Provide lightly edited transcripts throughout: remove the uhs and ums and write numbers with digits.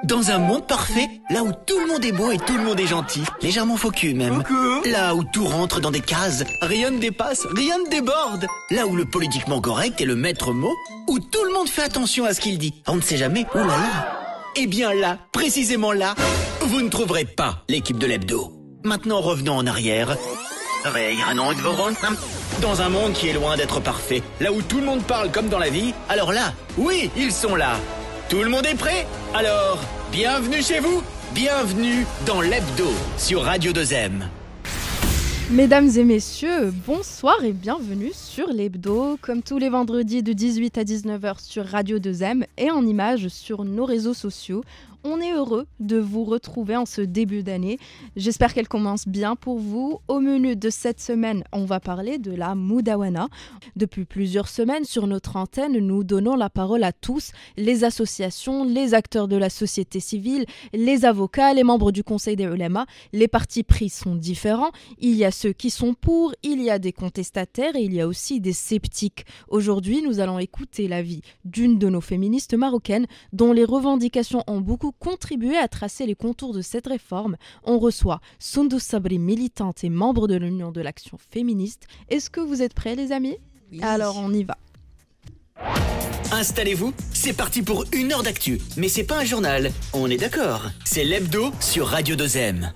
Dans un monde parfait, là où tout le monde est beau et tout le monde est gentil, légèrement faux cul même. Là où tout rentre dans des cases, rien ne dépasse, rien ne déborde. Là où le politiquement correct est le maître mot, où tout le monde fait attention à ce qu'il dit. On ne sait jamais, oh là là. Eh bien là, précisément là, vous ne trouverez pas l'équipe de l'hebdo. Maintenant revenons en arrière. Dans un monde qui est loin d'être parfait, là où tout le monde parle comme dans la vie, alors là, oui, ils sont là. Tout le monde est prêt? Alors, bienvenue chez vous, bienvenue dans l'hebdo sur Radio 2M. Mesdames et messieurs, bonsoir et bienvenue sur l'hebdo, comme tous les vendredis de 18 à 19h sur Radio 2M et en images sur nos réseaux sociaux. On est heureux de vous retrouver en ce début d'année. J'espère qu'elle commence bien pour vous. Au menu de cette semaine, on va parler de la Moudawana. Depuis plusieurs semaines, sur notre antenne, nous donnons la parole à tous, les associations, les acteurs de la société civile, les avocats, les membres du Conseil des ulémas. Les partis pris sont différents. Il y a ceux qui sont pour, il y a des contestataires et il y a aussi des sceptiques. Aujourd'hui, nous allons écouter l'avis d'une de nos féministes marocaines dont les revendications ont beaucoup contribué à tracer les contours de cette réforme. On reçoit Soundous Sabri, militante et membre de l'Union de l'Action Féministe. Est-ce que vous êtes prêts, les amis? Oui. Alors, on y va. Installez-vous, c'est parti pour 1 heure d'actu. Mais c'est pas un journal, on est d'accord. C'est l'hebdo sur Radio 2M.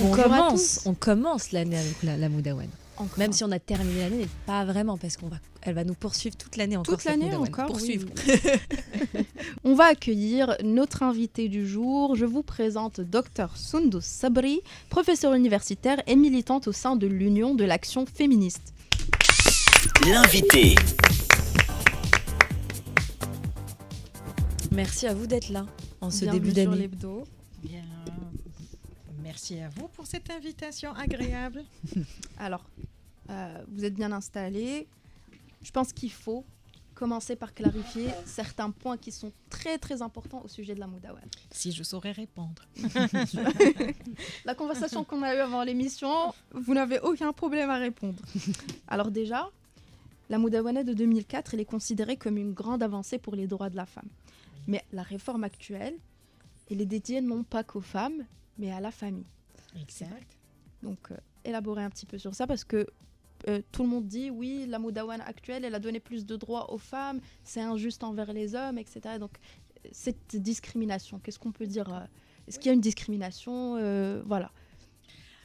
On commence l'année avec la Moudawana. Même si on a terminé l'année, mais pas vraiment, parce qu'elle va nous poursuivre toute l'année encore. Toute l'année encore, poursuivre. Oui. On va accueillir notre invité du jour. Je vous présente Dr Soundous Sabri, professeure universitaire et militante au sein de l'Union de l'Action Féministe. L'invité. Merci à vous d'être là en ce début d'année. Sur l'hebdo. Bien. Merci à vous pour cette invitation agréable. Alors, vous êtes bien installés. Je pense qu'il faut commencer par clarifier certains points qui sont très très importants au sujet de la Moudawana. Si je saurais répondre. La conversation qu'on a eue avant l'émission, vous n'avez aucun problème à répondre. Alors déjà, la Moudawana de 2004, elle est considérée comme une grande avancée pour les droits de la femme. Mais la réforme actuelle, elle est dédiée non pas qu'aux femmes, mais à la famille. Exact. Donc, élaborer un petit peu sur ça, parce que tout le monde dit, oui, la Moudawana actuelle, elle a donné plus de droits aux femmes, c'est injuste envers les hommes, etc. Donc, cette discrimination, qu'est-ce qu'on peut dire? Est-ce qu'il y a une discrimination? Voilà.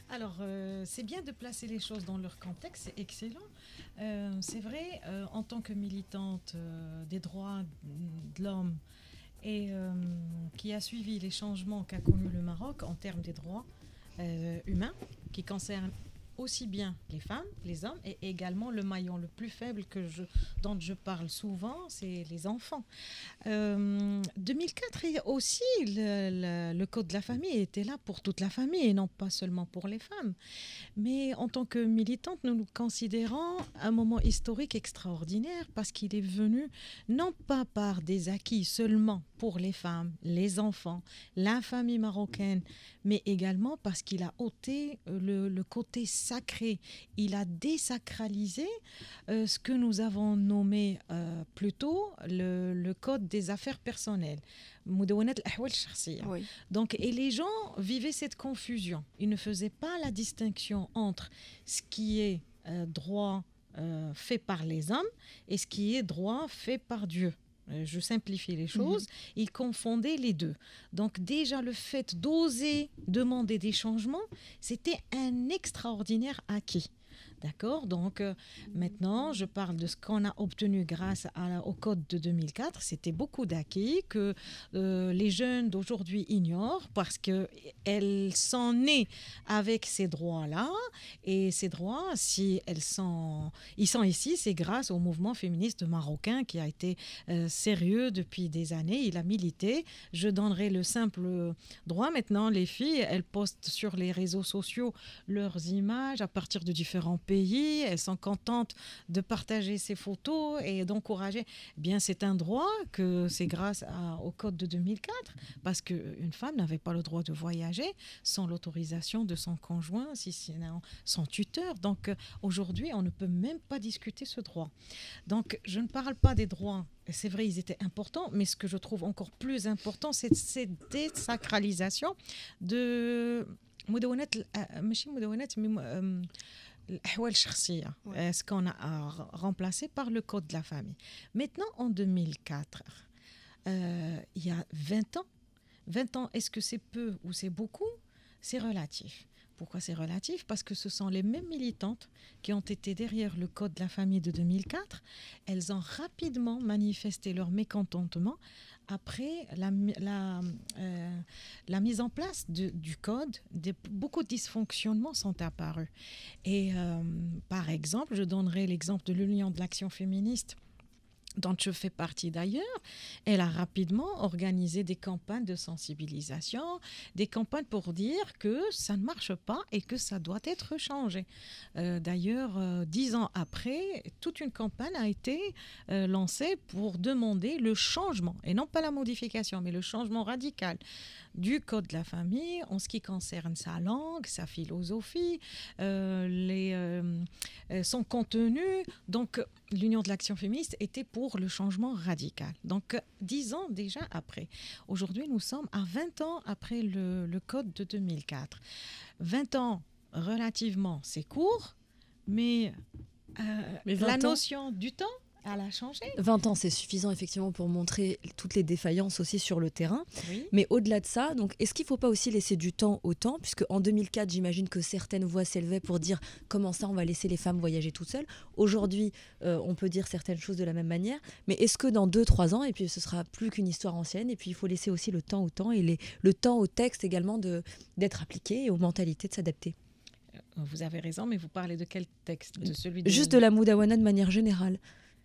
Alors, c'est bien de placer les choses dans leur contexte, c'est excellent. C'est vrai, en tant que militante des droits de l'homme, et qui a suivi les changements qu'a connus le Maroc en termes des droits humains, qui concernent aussi bien les femmes, les hommes, et également le maillon le plus faible dont je parle souvent, c'est les enfants. 2004, aussi, le Code de la famille était là pour toute la famille et non pas seulement pour les femmes. Mais en tant que militante, nous nous considérons un moment historique extraordinaire parce qu'il est venu non pas par des acquis seulement pour les femmes, les enfants, la famille marocaine, mais également parce qu'il a ôté le côté sacré. Il a désacralisé ce que nous avons nommé plus tôt le code des affaires personnelles. Moudawanat al-ahwal shakhsiya. Oui. Donc, et les gens vivaient cette confusion. Ils ne faisaient pas la distinction entre ce qui est droit fait par les hommes et ce qui est droit fait par Dieu. Je simplifie les choses, ils confondaient les deux. Donc déjà, le fait d'oser demander des changements, c'était un extraordinaire acquis. D'accord? Donc maintenant, je parle de ce qu'on a obtenu grâce au Code de 2004. C'était beaucoup d'acquis que les jeunes d'aujourd'hui ignorent parce qu'elles sont nées avec ces droits-là. Et ces droits, si ils sont ici, c'est grâce au mouvement féministe marocain qui a été sérieux depuis des années. Il a milité. Je donnerai le simple droit. Maintenant, les filles, elles postent sur les réseaux sociaux leurs images à partir de différents pays. pays, elles sont contentes de partager ces photos et d'encourager. Eh bien, c'est un droit que c'est grâce au Code de 2004, parce qu'une femme n'avait pas le droit de voyager sans l'autorisation de son conjoint, sinon son tuteur. Donc, aujourd'hui, on ne peut même pas discuter ce droit. Donc, je ne parle pas des droits. C'est vrai, ils étaient importants, mais ce que je trouve encore plus important, c'est cette désacralisation de ce qu'on a remplacé par le Code de la famille. Maintenant, en 2004, il y a 20 ans. 20 ans, est-ce que c'est peu ou c'est beaucoup? C'est relatif. Pourquoi c'est relatif? Parce que ce sont les mêmes militantes qui ont été derrière le Code de la famille de 2004. Elles ont rapidement manifesté leur mécontentement après la mise en place du Code. Beaucoup de dysfonctionnements sont apparus. Et par exemple, je donnerai l'exemple de l'Union de l'Action féministe, dont je fais partie d'ailleurs. Elle a rapidement organisé des campagnes de sensibilisation, des campagnes pour dire que ça ne marche pas et que ça doit être changé. D'ailleurs, 10 ans après, toute une campagne a été lancée pour demander le changement, et non pas la modification, mais le changement radical du Code de la famille en ce qui concerne sa langue, sa philosophie, son contenu. Donc, l'Union de l'Action féministe était pour le changement radical. Donc, 10 ans déjà après. Aujourd'hui, nous sommes à 20 ans après le Code de 2004. 20 ans, relativement, c'est court, mais la notion du temps, elle a changé. 20 ans, c'est suffisant effectivement pour montrer toutes les défaillances aussi sur le terrain. Oui. Mais au-delà de ça, donc, est-ce qu'il ne faut pas aussi laisser du temps au temps? Puisque en 2004, j'imagine que certaines voix s'élevaient pour dire comment ça, on va laisser les femmes voyager toutes seules. Aujourd'hui, on peut dire certaines choses de la même manière. Mais est-ce que dans 2-3 ans, et puis ce sera plus qu'une histoire ancienne, et puis il faut laisser aussi le temps au temps et le temps au texte également d'être appliqué et aux mentalités de s'adapter? Vous avez raison, mais vous parlez de quel texte? Juste de la Moudawana de manière générale.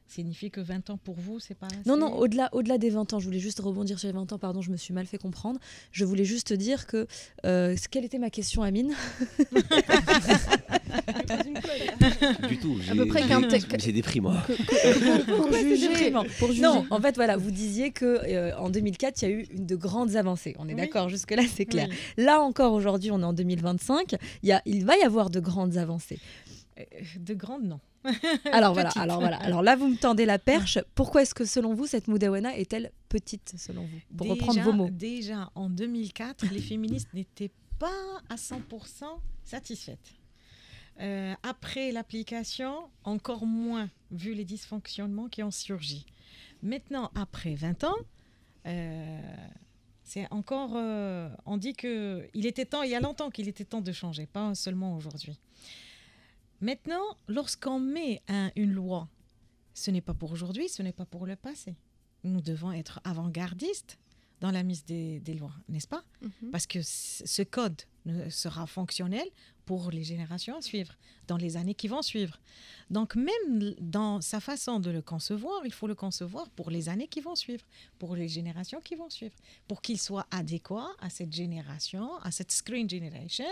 Signifie que 20 ans pour vous, c'est pas assez? Non, au-delà des 20 ans, je voulais juste rebondir sur les 20 ans, pardon, je me suis mal fait comprendre. Je voulais juste dire que... quelle était ma question, Amine? Du tout, j'ai des prix, moi. Pour juger. Non, en fait, voilà, vous disiez qu'en 2004, il y a eu de grandes avancées. On est d'accord, jusque-là, c'est clair. Oui. Là encore, aujourd'hui, on est en 2025, il va y avoir de grandes avancées. De grandes, non. Alors voilà. Alors là, vous me tendez la perche. Pourquoi est-ce que, selon vous, cette Moudawana est-elle petite, selon vous? Pour reprendre vos mots. Déjà, en 2004, les féministes n'étaient pas à 100% satisfaites. Après l'application, encore moins, vu les dysfonctionnements qui ont surgi. Maintenant, après 20 ans, c'est encore... on dit qu'il était temps, il y a longtemps qu'il était temps de changer, pas seulement aujourd'hui. Maintenant, lorsqu'on met une loi, ce n'est pas pour aujourd'hui, ce n'est pas pour le passé. Nous devons être avant-gardistes dans la mise des lois, n'est-ce pas? Parce que ce code sera fonctionnel pour les générations à suivre, dans les années qui vont suivre. Donc même dans sa façon de le concevoir, il faut le concevoir pour les années qui vont suivre, pour les générations qui vont suivre, pour qu'il soit adéquat à cette génération, à cette screen generation,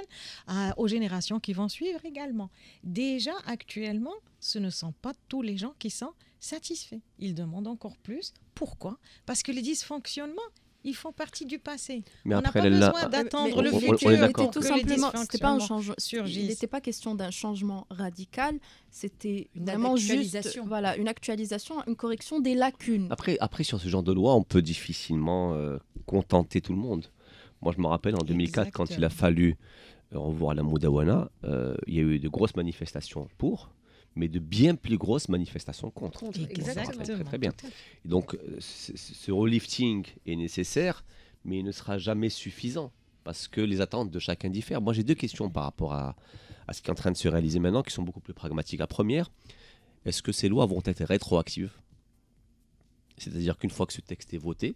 aux générations qui vont suivre également. Déjà, actuellement, ce ne sont pas tous les gens qui sont satisfaits. Ils demandent encore plus. Pourquoi? Parce que les dysfonctionnements, ils font partie du passé. Mais on n'a pas besoin d'attendre le futur. C'était tout simplement, c'était pas un changement. Il n'était pas question d'un changement radical. C'était vraiment juste, voilà, une actualisation, une correction des lacunes. Après, sur ce genre de loi, on peut difficilement contenter tout le monde. Moi, je me rappelle en 2004, quand il a fallu revoir la Moudawana, il y a eu de grosses manifestations pour, mais de bien plus grosses manifestations contre. Exactement. Très, très bien. Et donc, ce relifting est nécessaire, mais il ne sera jamais suffisant, parce que les attentes de chacun diffèrent. Moi, j'ai deux questions par rapport à ce qui est en train de se réaliser maintenant, qui sont beaucoup plus pragmatiques. La première, est-ce que ces lois vont être rétroactives? C'est-à-dire qu'une fois que ce texte est voté,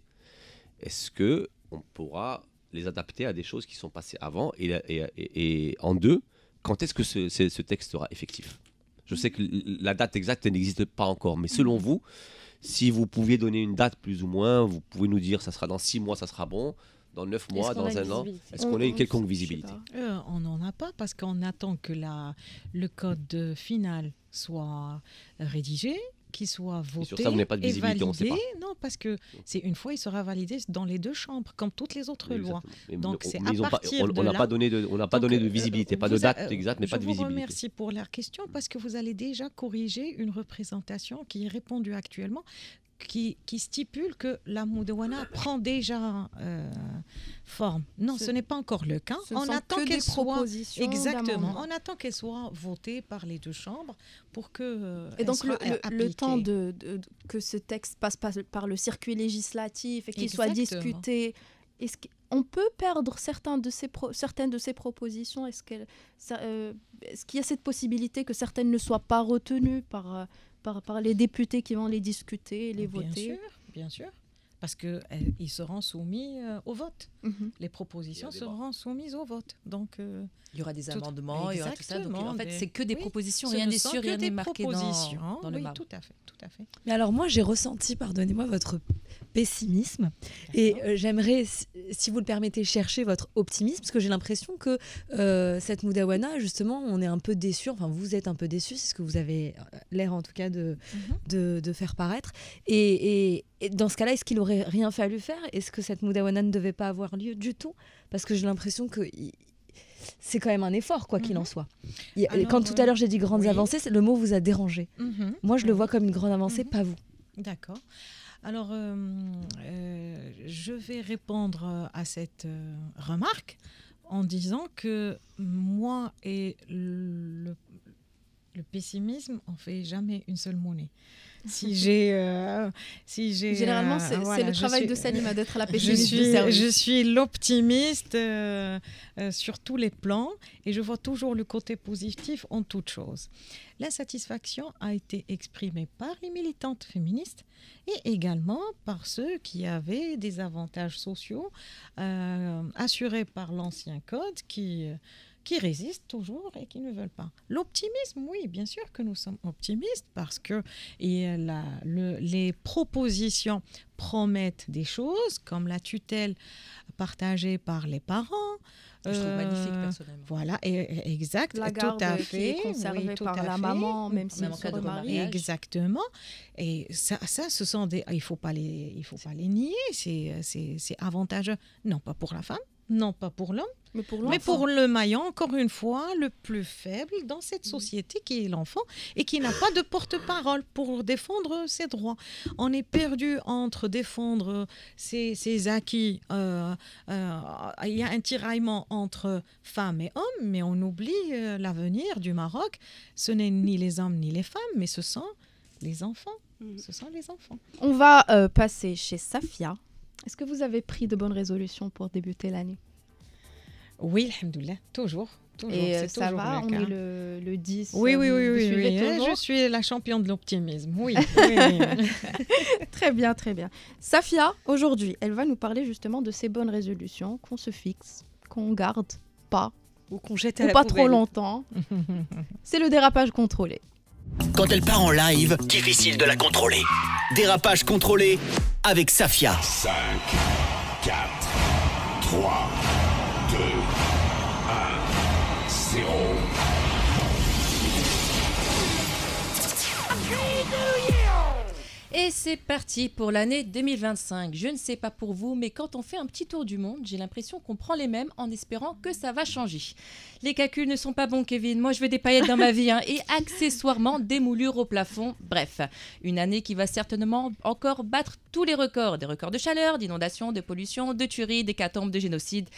est-ce qu'on pourra les adapter à des choses qui sont passées avant? Et en deux, quand est-ce que ce texte sera effectif? Je sais que la date exacte n'existe pas encore, mais selon vous, si vous pouviez donner une date plus ou moins, vous pouvez nous dire ça sera dans 6 mois, ça sera bon. dans 9 mois, qu'on a dans une 1 an, visibilité est-ce qu'on a quelque je sais visibilité? pas. On n'en a pas parce qu'on attend que le code final soit rédigé, qu'il soit voté sur ça, vous n'avez pas de et visibilité, on sait validé. Non, parce que c'est une fois, il sera validé dans les 2 chambres, comme toutes les autres Oui, lois. exactement. Mais Donc, c'est mais à ils ont pas- partir on de n'a là- pas donné de visibilité, pas de vous date exacte, mais pas de Je vous visibilité. remercie pour la question parce que vous allez déjà corriger une représentation qui est répandue actuellement, qui stipule que la Moudawana prend déjà forme. Non, ce n'est pas encore le cas. Ce ne On sont attend que des qu'elle soit propositions exactement. d'amendements. On attend qu'elle soit votée par les 2 chambres pour que Et donc le appliquée. temps que ce texte passe par le circuit législatif et qu'il soit Exactement. discuté, on peut perdre certaines de ces propositions? Est-ce qu'il y a cette possibilité que certaines ne soient pas retenues par les députés qui vont les discuter et les voter? Bien sûr. Parce qu'ils seront soumis au vote. Mhm. Les propositions Il y a un débat. seront soumises au vote. Donc, Il y aura des Tout- amendements, il y aura tout ça. Donc, exactement, en fait, des- c'est que des oui, propositions, ce rien ne n'est sont sûr, que rien des n'est marqué propositions. dans le Oui, marbre. tout à fait, tout à fait. Mais alors moi, j'ai ressenti, pardonnez-moi, votre pessimisme. Et j'aimerais, si vous le permettez, chercher votre optimisme, parce que j'ai l'impression que cette Moudawana, justement, on est un peu déçus, enfin vous êtes un peu déçus, c'est ce que vous avez l'air en tout cas de faire paraître. Et dans ce cas-là, est-ce qu'il aurait rien fallu faire? Est-ce que cette Moudawana ne devait pas avoir lieu du tout? Parce que j'ai l'impression que c'est quand même un effort, quoi qu'il en soit. Alors, quand tout à l'heure j'ai dit grandes oui. avancées, le mot vous a dérangé. Mhm. Moi, je le Oui. vois comme une grande avancée, Mhm. pas vous. D'accord. Alors, je vais répondre à cette remarque en disant que moi et le pessimisme, on fait jamais une seule monnaie. Généralement, c'est le travail de Salima d'être la pessimiste du service. Je suis l'optimiste sur tous les plans et je vois toujours le côté positif en toute chose. L'insatisfaction a été exprimée par les militantes féministes et également par ceux qui avaient des avantages sociaux assurés par l'ancien code qui résistent toujours et qui ne veulent pas. L'optimisme, oui, bien sûr que nous sommes optimistes parce que les propositions promettent des choses comme la tutelle partagée par les parents. Je trouve magnifique, personnellement. Voilà, exact, La tout garde à qui fait. est conservée oui, tout par à la fait. maman, même si Même elle en se cas de remarie. remariage. Exactement. Et ça, ce sont des. Il faut pas les nier. C'est avantageux, non pas pour la femme, non pas pour l'homme, Mais pour mais l'enfant. pour le maillon, encore une fois, le plus faible dans cette société qui est l'enfant et qui n'a pas de porte-parole pour défendre ses droits. On est perdu entre défendre ses acquis. Il y a un tiraillement entre femmes et hommes, mais on oublie l'avenir du Maroc. Ce n'est ni les hommes ni les femmes, mais ce sont les enfants. Ce sont les enfants. On va passer chez Safia. Est-ce que vous avez pris de bonnes résolutions pour débuter l'année? Oui, alhamdoulilah, toujours. Et c'est ça toujours va, le on cas. est le 10. Oui, vous suivez toujours je suis la championne de l'optimisme. Oui, oui. Très bien, très bien. Safia, aujourd'hui, elle va nous parler justement de ces bonnes résolutions qu'on se fixe, qu'on garde pas, Ou qu'on jette à ou la pas poubelle. trop longtemps. C'est le dérapage contrôlé. Quand elle part en live, difficile de la contrôler. Dérapage contrôlé avec Safia. 5, 4, 3, 2, 1, 0. Et c'est parti pour l'année 2025. Je ne sais pas pour vous, mais quand on fait un petit tour du monde, j'ai l'impression qu'on prend les mêmes en espérant que ça va changer. Les calculs ne sont pas bons, Kevin. Moi, je veux des paillettes dans ma vie, hein, et accessoirement des moulures au plafond. Bref, une année qui va certainement encore battre tous les records. Des records de chaleur, d'inondation, de pollution, de tuerie, d'hécatombes, de génocide.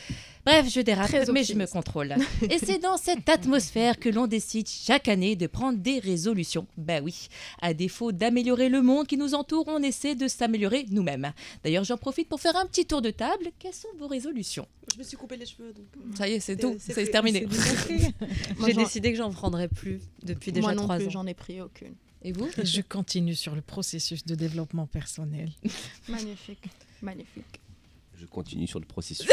Bref, je dérape, Très mais je me optimiste. contrôle. Et c'est dans cette atmosphère que l'on décide chaque année de prendre des résolutions. Ben oui, à défaut d'améliorer le monde qui nous entoure, on essaie de s'améliorer nous-mêmes. D'ailleurs, j'en profite pour faire un petit tour de table. Quelles sont vos résolutions? Je me suis coupé les cheveux, donc... Ça y est, c'est tout, c'est c'est fait, terminé. Moi, J'ai j'en- décidé que j'en prendrais plus depuis déjà Moi non 3 plus, ans. j'en ai pris aucune. Et vous? Je continue sur le processus de développement personnel. Magnifique, magnifique. Je continue sur le processus.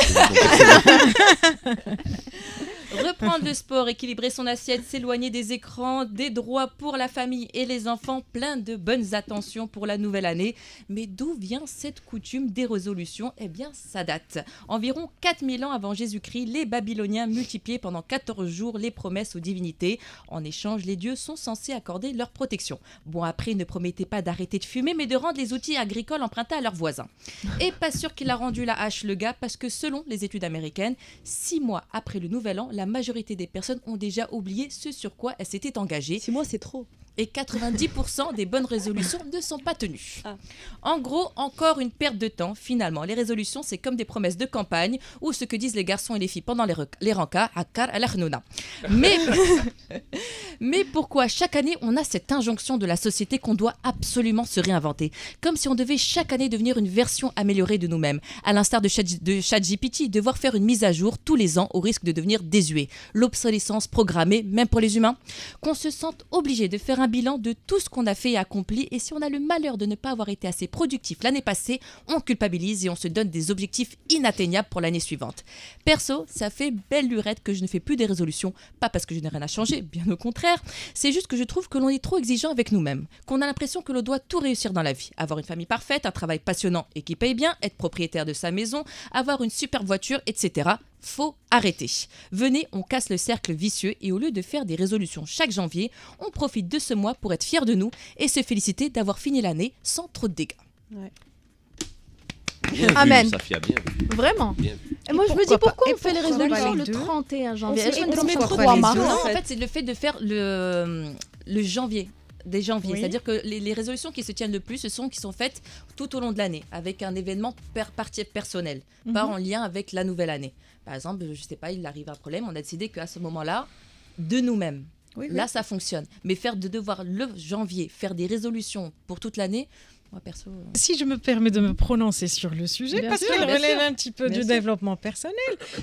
Reprendre le sport, équilibrer son assiette, s'éloigner des écrans, des droits pour la famille et les enfants, plein de bonnes attentions pour la nouvelle année. Mais d'où vient cette coutume des résolutions? Eh bien, ça date. Environ 4000 ans avant Jésus-Christ, les Babyloniens multipliaient pendant 14 jours les promesses aux divinités. En échange, les dieux sont censés accorder leur protection. Bon, après, ils ne promettaient pas d'arrêter de fumer, mais de rendre les outils agricoles empruntés à leurs voisins. Et pas sûr qu'il a rendu la hache, le gars, parce que selon les études américaines, 6 mois après le nouvel an, la majorité des personnes ont déjà oublié ce sur quoi elles s'étaient engagées. 6 mois, c'est trop. Et 90% des bonnes résolutions ne sont pas tenues. Ah. En gros, encore une perte de temps, finalement. Les résolutions, c'est comme des promesses de campagne ou ce que disent les garçons et les filles pendant les rencas, akar al-khnouna. Mais pourquoi chaque année, on a cette injonction de la société qu'on doit absolument se réinventer? Comme si on devait chaque année devenir une version améliorée de nous-mêmes. À l'instar de ChatGPT, devoir faire une mise à jour tous les ans au risque de devenir désuet. L'obsolescence programmée, même pour les humains. Qu'on se sente obligé de faire un bilan de tout ce qu'on a fait et accompli, et si on a le malheur de ne pas avoir été assez productif l'année passée, on culpabilise et on se donne des objectifs inatteignables pour l'année suivante. Perso, ça fait belle lurette que je ne fais plus des résolutions, pas parce que je n'ai rien à changer, bien au contraire, c'est juste que je trouve que l'on est trop exigeant avec nous-mêmes, qu'on a l'impression que l'on doit tout réussir dans la vie, avoir une famille parfaite, un travail passionnant et qui paye bien, être propriétaire de sa maison, avoir une super voiture, etc. Faut arrêter. Venez, on casse le cercle vicieux et au lieu de faire des résolutions chaque janvier, on profite de ce mois pour être fier de nous et se féliciter d'avoir fini l'année sans trop de dégâts. Ouais. Bien Amen. vu, Safia, bien vu. Vraiment. Bien vu. Et moi, je me dis pourquoi on fait les pourquoi pas résolutions les le deux 31 janvier? On se met Est-ce trop que de 3 mars? pression. Non, en fait, c'est le fait de faire le janvier. Des janvier, Oui. c'est-à-dire que les résolutions qui se tiennent le plus, ce sont qui sont faites tout au long de l'année, avec un événement personnel, pas en lien avec la nouvelle année. Par exemple, je sais pas, il arrive un problème, on a décidé qu'à ce moment-là, de nous-mêmes, Oui, là ça fonctionne. Mais de devoir le janvier, faire des résolutions pour toute l'année, moi perso... Si je me permets de me prononcer sur le sujet, Bien parce sûr, qu'il bien relève sûr. un petit peu Bien du sûr. développement personnel.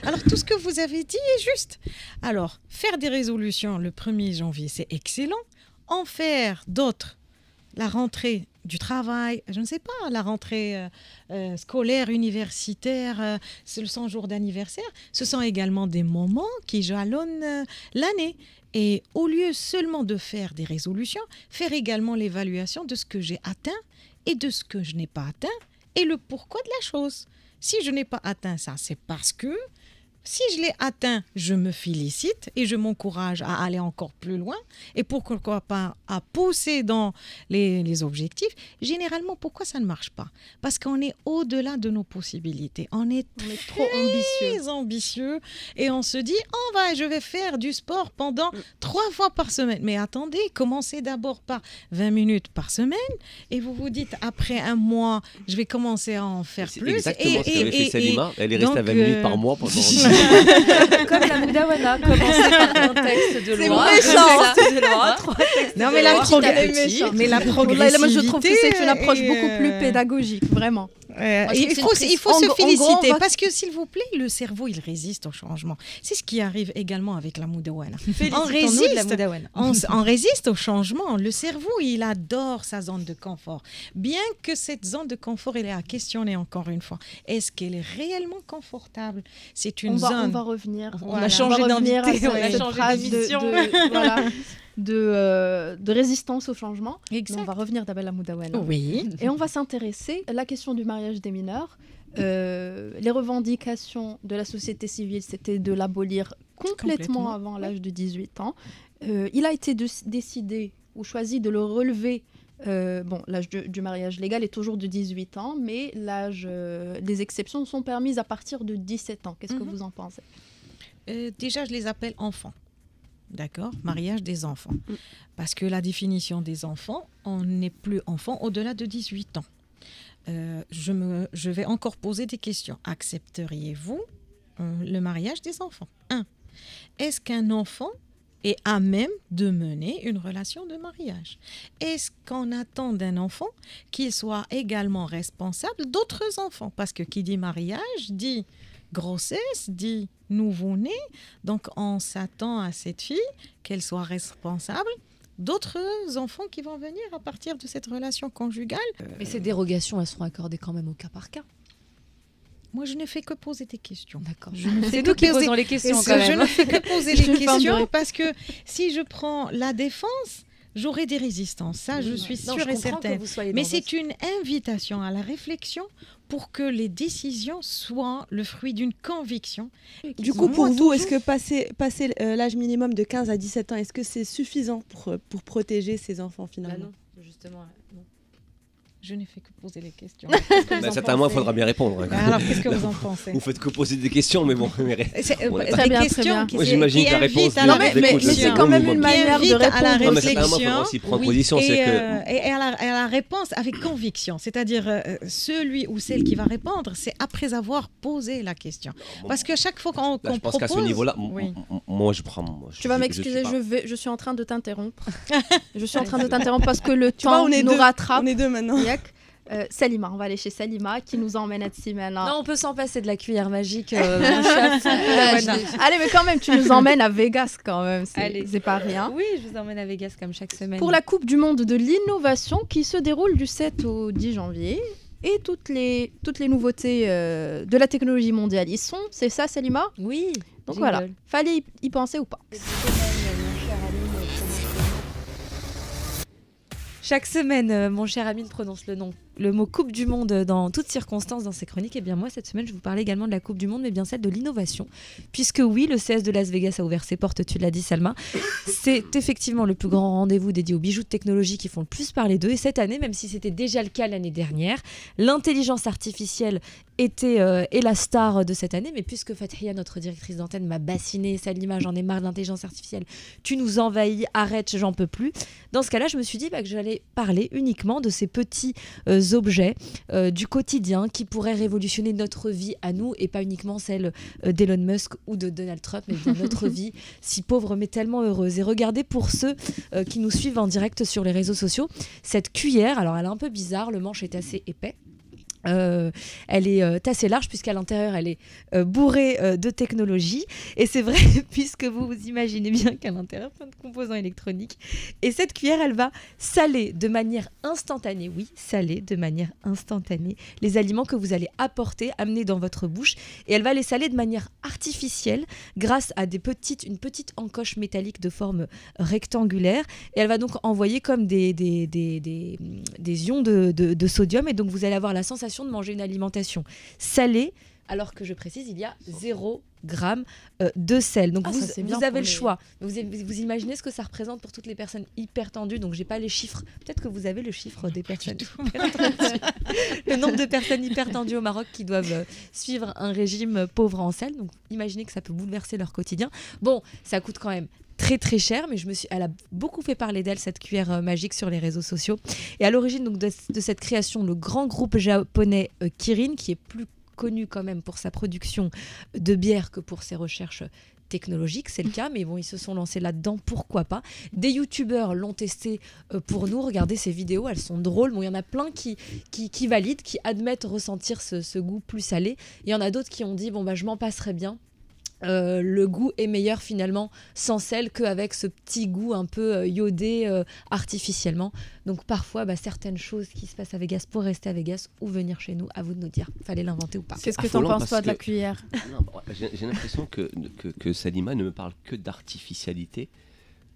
Alors, tout ce que vous avez dit est juste. Alors, faire des résolutions le 1er janvier, c'est excellent. En faire d'autres, la rentrée du travail, je ne sais pas, la rentrée scolaire, universitaire, c'est 100 jours d'anniversaire, ce sont également des moments qui jalonnent l'année. Et au lieu seulement de faire des résolutions, faire également l'évaluation de ce que j'ai atteint et de ce que je n'ai pas atteint et le pourquoi de la chose. Si je n'ai pas atteint ça, c'est parce que si je l'ai atteint, je me félicite et je m'encourage à aller encore plus loin et pourquoi pas à pousser dans les objectifs. Généralement, pourquoi ça ne marche pas? Parce qu'on est au-delà de nos possibilités. On est trop ambitieux. très ambitieux et on se dit je vais faire du sport pendant 3 fois par semaine. Mais attendez, commencez d'abord par 20 minutes par semaine et vous vous dites après un mois, je vais commencer à en faire C'est plus. exactement ce qu'avait fait Salima. Elle est restée à donc, 20 minutes par mois pendant... Comme la Moudawana, commencer par un texte de C'est loi. méchant. Un texte de loi, 3 textes Non, de mais la loi, progrès- petit à Elle est petit. méchante. Mais la Wallahi, progressivité. moi, je trouve que c'est une approche et, beaucoup plus pédagogique, vraiment. Moi, je il trouve que faut c'est se en féliciter gros, on va- parce que, s'il vous plaît, le cerveau, il résiste au changement. C'est ce qui arrive également avec la Moudawana. On résiste au changement. Le cerveau, il adore sa zone de confort. Bien que cette zone de confort, elle est à questionner encore une fois. Est-ce qu'elle est réellement confortable? C'est une On zone... va revenir. On a changé va revenir à d'invité, cette- on a cette changé phrase d'émission. de résistance au changement. Exact. Mais on va revenir d'Abel Moudawana. Oui. Et on va s'intéresser à la question du mariage des mineurs. Les revendications de la société civile, c'était de l'abolir complètement avant l'âge de 18 ans. Il a été décidé ou choisi de le relever. L'âge du mariage légal est toujours de 18 ans, mais les exceptions sont permises à partir de 17 ans. Qu'est-ce que vous en pensez? Déjà, je les appelle enfants. D'accord? Mariage des enfants. Parce que la définition des enfants, on n'est plus enfant au-delà de 18 ans. Je vais encore poser des questions. Accepteriez-vous le mariage des enfants? 1. Est-ce qu'un enfant est à même de mener une relation de mariage? Est-ce qu'on attend d'un enfant qu'il soit également responsable d'autres enfants? Parce que qui dit mariage dit grossesse, dit nouveau-né. Donc, on s'attend à cette fille qu'elle soit responsable d'autres enfants qui vont venir à partir de cette relation conjugale. Mais ces dérogations, elles seront accordées quand même au cas par cas. Moi, je ne fais que poser des questions. D'accord. fais C'est que nous qui poser- posons les questions Et quand je même. ne fais que poser Je les suis fan de questions réponse. parce que si je prends la défense, j'aurai des résistances. Ça, je suis Non, sûre je et comprends certaine. que vous soyez Mais dans c'est une invitation à la réflexion pour que les décisions soient le fruit d'une conviction. Du coup, Moi, pour vous, toujours- est-ce que passer l'âge minimum de 15 à 17 ans, est-ce que c'est suffisant pour protéger ces enfants finalement? non, justement, non. Je n'ai fait que poser les questions. Certainement, il faudra bien répondre. hein. Alors, qu'est-ce que vous en pensez? Vous faites que poser des questions, mais bon. C'est, On est des Très bien, très questions bien. qui- Moi, j'imagine qui que la invitent réponse à de- la Non, mais réflexion. c'est quand même une manière de Qui invite à la répondre. Non, mais certainement, il faudra réflexion. aussi prendre Oui, position. C'est et, que et à la réponse avec conviction. C'est-à-dire, celui ou celle qui va répondre, c'est après avoir posé la question. Parce qu'à chaque fois qu'on là, je pense qu'à ce propose- niveau-là, Oui. moi, je prends. moi, Tu vas je m'excuser, suis je suis en train de t'interrompre. Je suis en train de t'interrompre parce que le Tu vois, temps on est nous deux. rattrape. On est deux maintenant. Yak. Salima, on va aller chez Salima qui nous emmène à Tsimena. Non, on peut s'en passer de la cuillère magique. Moi, je suis à fond pour la Wana. Allez, mais quand même, tu nous emmènes à Vegas quand même. Allez. C'est pas rien. Oui, je vous emmène à Vegas comme chaque semaine. Pour la Coupe du Monde de l'innovation qui se déroule du 7 au 10 janvier. Et toutes les nouveautés de la technologie mondiale y sont. C'est ça, Salima? Oui. Donc jingle. voilà, fallait y penser ou pas. Chaque semaine, mon cher Amine prononce le mot Coupe du Monde dans toutes circonstances dans ses chroniques. Et bien moi, cette semaine, je vous parlais également de la Coupe du Monde, mais bien celle de l'innovation. Puisque oui, le CS de Las Vegas a ouvert ses portes, tu l'as dit Salma. C'est effectivement le plus grand rendez-vous dédié aux bijoux de technologie qui font le plus parler d'eux. Et cette année, même si c'était déjà le cas l'année dernière, l'intelligence artificielle est la star de cette année. Mais puisque Fathia, notre directrice d'antenne, m'a bassiné, Salima, j'en ai marre de l'intelligence artificielle, tu nous envahis, arrête, j'en peux plus. Dans ce cas-là, je me suis dit que j'allais parler uniquement de ces petits objets du quotidien qui pourraient révolutionner notre vie à nous et pas uniquement celle d'Elon Musk ou de Donald Trump, mais bien notre vie si pauvre mais tellement heureuse. Et regardez pour ceux qui nous suivent en direct sur les réseaux sociaux, cette cuillère, alors elle est un peu bizarre, le manche est assez épais. Elle est assez large puisqu'à l'intérieur elle est bourrée de technologie et c'est vrai puisque vous imaginez bien qu'à l'intérieur plein de composants électroniques et cette cuillère elle va saler de manière instantanée, oui saler de manière instantanée les aliments que vous allez amener dans votre bouche et elle va les saler de manière artificielle grâce à une petite encoche métallique de forme rectangulaire et elle va donc envoyer comme des ions de sodium et donc vous allez avoir la sensation de manger une alimentation salée, alors que je précise, il y a 0 g de sel. Donc ça, c'est bien vous avez pour le les- choix. Vous imaginez ce que ça représente pour toutes les personnes hyper tendues. Donc j'ai pas les chiffres. Peut-être que vous avez le chiffre des personnes hyper tendues. Le nombre de personnes hyper tendues au Maroc qui doivent suivre un régime pauvre en sel. Donc imaginez que ça peut bouleverser leur quotidien. Bon, ça coûte quand même très très cher, mais elle a beaucoup fait parler d'elle, cette cuillère magique, sur les réseaux sociaux. Et à l'origine donc, de cette création, le grand groupe japonais Kirin, qui est plus connu quand même pour sa production de bière que pour ses recherches technologiques, c'est le cas, mais bon, ils se sont lancés là-dedans, pourquoi pas. Des youtubeurs l'ont testé pour nous, regardez ces vidéos, elles sont drôles, bon, il y en a plein qui valident, qui admettent ressentir ce goût plus salé, il y en a d'autres qui ont dit, je m'en passerais bien. Le goût est meilleur finalement sans sel qu'avec ce petit goût un peu iodé artificiellement. Donc parfois, certaines choses qui se passent à Vegas pour rester à Vegas ou venir chez nous, à vous de nous dire, fallait l'inventer ou pas. Qu'est-ce que t'en affolant penses toi parce de la que- cuillère? Non, j'ai l'impression que Salima ne me parle que d'artificialité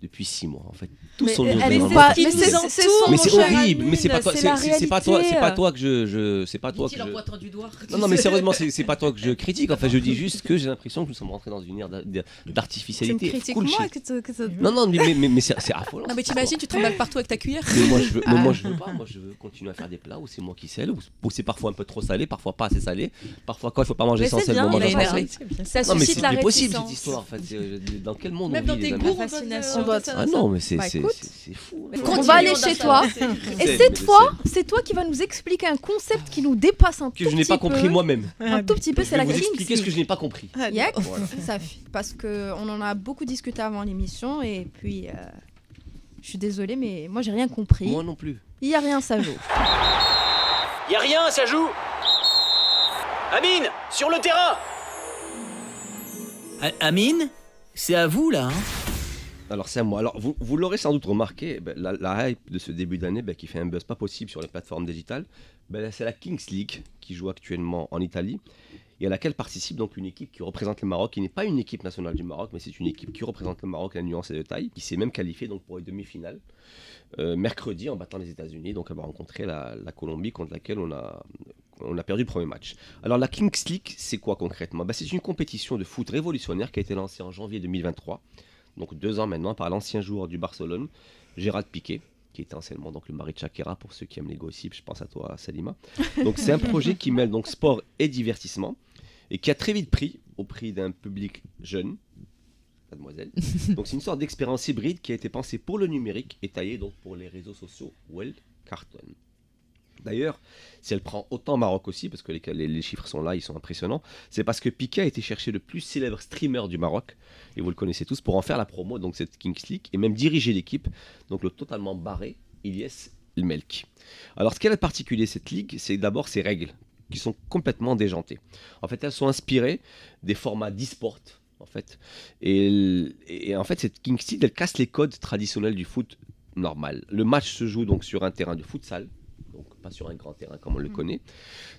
depuis 6 mois. En fait, tout Mais son elle univers, est en pas- fait, mais c'est- c'est son- mais mon c'est cher horrible. Amine, Mais c'est pas toi. c'est la C'est pas toi. réalité. C'est pas toi que c'est pas toi que Dit-il en pointant du doigt. Non, mais sérieusement, c'est pas toi que je critique. En fait, je dis juste que j'ai l'impression que nous sommes rentrés dans une ère Tu me d'artificialité. critiques Cool moi shit. que ça... Non, mais c'est affolant. Non mais cette t'imagines, tu te remballes partout avec ta cuillère. histoire. Mais moi, je veux pas. Moi, je veux continuer à faire des plats où c'est moi qui sale, où c'est parfois un peu trop salé, parfois pas assez salé. Parfois, quand il faut pas manger Mais sans c'est sel, bien, on mange il a sans énervé. sel. Ça Non, mais suscite c'est la plus possible réticence. cette histoire. En fait, dans quel monde Même on dans vit, tes les amis goûts, fascination. on doit- Ah non, mais c'est Bah, écoute. fou. On va aller chez toi. Et cette fois, c'est toi qui vas nous expliquer un concept qui nous dépasse un tout Que je n'ai pas petit peu. compris moi-même. Un tout petit peu, Je c'est vais la vous Kings expliquer ce que League. je n'ai pas compris. Yak, Voilà. parce qu'on en a beaucoup discuté avant l'émission et puis je suis désolée mais moi j'ai rien compris. Moi non plus. Il y a rien, ça joue. Y a rien, ça joue. Amine, sur le terrain. Amine, c'est à vous là. Hein Alors c'est à moi. Alors vous l'aurez sans doute remarqué, la hype de ce début d'année qui fait un buzz pas possible sur les plateformes digitales, c'est la Kings League qui joue actuellement en Italie et à laquelle participe donc une équipe qui représente le Maroc, qui n'est pas une équipe nationale du Maroc, mais c'est une équipe qui représente le Maroc, la nuance est de taille, qui s'est même qualifiée donc pour les demi-finales mercredi en battant les États-Unis, donc elle va rencontrer la Colombie contre laquelle on a perdu le premier match. Alors la Kings League, c'est quoi concrètement? C'est une compétition de foot révolutionnaire qui a été lancée en janvier 2023, donc 2 ans maintenant, par l'ancien joueur du Barcelone, Gérald Piqué, qui était anciennement donc le mari de Shakira, pour ceux qui aiment les gossips, je pense à toi Salima. Donc c'est un projet qui mêle donc sport et divertissement, et qui a très vite pris au prix d'un public jeune, mademoiselle. Donc c'est une sorte d'expérience hybride qui a été pensée pour le numérique et taillée donc pour les réseaux sociaux où elle cartonne. D'ailleurs, si elle prend autant au Maroc aussi, parce que les chiffres sont là, ils sont impressionnants, c'est parce que Piqué a été chercher le plus célèbre streamer du Maroc, et vous le connaissez tous, pour en faire la promo, donc cette Kings League, et même diriger l'équipe, donc le totalement barré Ilyes El Melki. Alors ce qu'elle a de particulier cette ligue, c'est d'abord ses règles, qui sont complètement déjantées. En fait, elles sont inspirées des formats d'e-sport, en fait. Et en fait, cette Kings League, elle casse les codes traditionnels du foot normal. Le match se joue donc sur un terrain de futsal, donc pas sur un grand terrain comme on le connaît.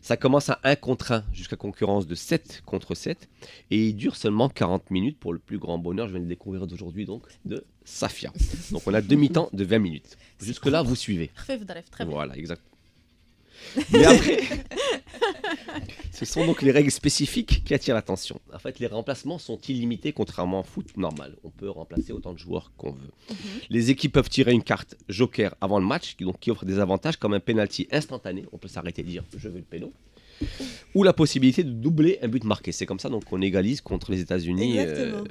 Ça commence à 1 contre 1 jusqu'à concurrence de 7 contre 7 et il dure seulement 40 minutes pour le plus grand bonheur, je viens de le découvrir d'aujourd'hui donc, de Safia. Donc on a demi-temps de 20 minutes. Jusque-là, vous suivez. Très bien. Voilà, exact. Mais après, ce sont donc les règles spécifiques qui attirent l'attention. En fait, les remplacements sont illimités contrairement au foot normal. On peut remplacer autant de joueurs qu'on veut. Les équipes peuvent tirer une carte joker avant le match, qui offre des avantages comme un penalty instantané. On peut s'arrêter et dire « je veux le péno ». Ou la possibilité de doubler un but marqué. C'est comme ça donc qu'on égalise contre les États-Unis